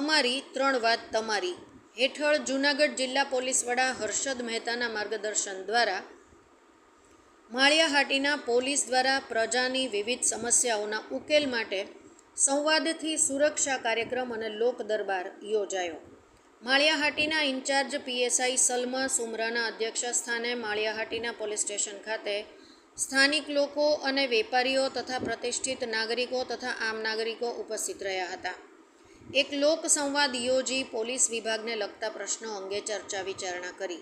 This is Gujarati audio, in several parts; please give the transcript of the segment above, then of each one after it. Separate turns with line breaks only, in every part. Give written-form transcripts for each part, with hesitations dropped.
અમારી 3 વાત તમારી હેઠળ જૂનાગઢ જિલ્લા પોલીસ વડા હર્ષદ મહેતાના માર્ગદર્શન દ્વારા માળિયાહાટીના પોલીસ દ્વારા પ્રજાની વિવિધ સમસ્યાઓના ઉકેલ માટે સંવાદથી સુરક્ષા કાર્યક્રમ અને લોક દરબાર યોજાયો। માળિયાહાટીના ઇન્ચાર્જ પીએસઆઈ સલમા સુમરાના અધ્યક્ષસ્થાને માળિયાહાટીના પોલીસ સ્ટેશન ખાતે સ્થાનિક લોકો અને વેપારીઓ તથા પ્રતિષ્ઠિત નાગરિકો તથા આમ નાગરિકો ઉપસ્થિત રહ્યા હતા। એક લોક સંવાદ યોજી પોલીસ વિભાગને લગતા પ્રશ્નો અંગે ચર્ચા વિચારણા કરી।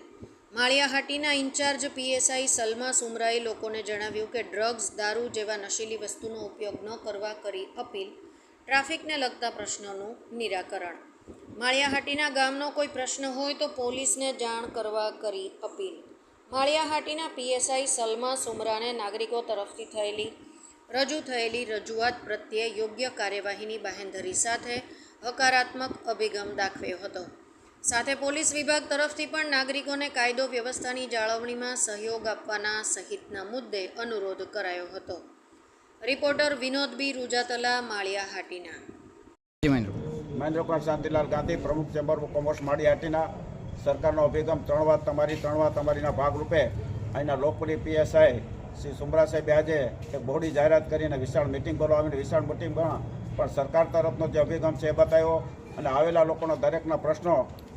માળિયાહાટીના ઇન્ચાર્જ પીએસઆઈ સલમા સુમરાએ લોકોને જણાવ્યું કે ડ્રગ્સ, દારૂ જેવા નશીલી વસ્તુનો ઉપયોગ ન કરવા કરી અપીલ। ટ્રાફિકને લગતા પ્રશ્નોનું નિરાકરણ। માળિયાહાટીના ગામનો કોઈ પ્રશ્ન હોય તો પોલીસને જાણ કરવા કરી અપીલ। માળિયાહાટીના પીએસઆઈ સલમા સુમરાને નાગરિકો તરફથી રજૂ થયેલી રજૂઆત પ્રત્યે યોગ્ય કાર્યવાહીની બાહેંધરી સાથે હકારાત્મક અભિગમ દાખવ્યો હતો। સાથે પોલીસ વિભાગ તરફથી પણ નાગરિકોને કાયદો વ્યવસ્થાની જાળવણીમાં સહયોગ આપવાના સહિતના મુદ્દે અનુરોધ કરાયો હતો। રિપોર્ટર વિનોદ બી રૂજાતલા, માળિયાહાટીના।
મહેન્દ્રકુમાર શાંતિલાલ ગાંધી, પ્રમુખ ચેમ્બર ઓફ કોમર્સ માળિયાહાટીના। સરકારનો અભિગમ 3 વાત તમારીના ભાગરૂપે અહીંના લોકપ્રિય પીએસઆઈ શ્રી સુમરા સાહેબે આજે એક બહોળી જાહેરાત કરીને વિશાળ મિટિંગ બોલાવીને વિશાળ મિટિંગમાં પણ સરકાર તરફનો જે અભિગમ છે એ બતાવ્યો અને આવેલા લોકોનો દરેકના પ્રશ્નો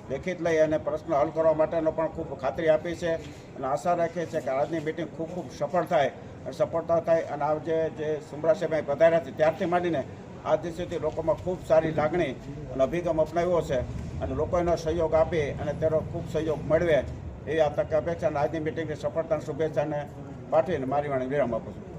લેખિત લઈ અને પ્રશ્નો હલ કરવા માટેનો પણ ખૂબ ખાતરી આપી છે અને આશા રાખીએ છીએ કે આજની મિટિંગ ખૂબ સફળતા થાય અને આ જે સુમરા સાહેબ અહીં પધાર્યા છે ત્યારથી માંડીને આજ દિવસ સુધી લોકોમાં ખૂબ સારી લાગણી અને અભિગમ અપનાવ્યો છે અને લોકોનો સહયોગ આપી અને તેનો ખૂબ સહયોગ મેળવે એ આ તક અપેક્ષા અને આજની મિટિંગની સફળતાની શુભેચ્છાને પાઠવીને મારી વાણી વિરામ આપું છું।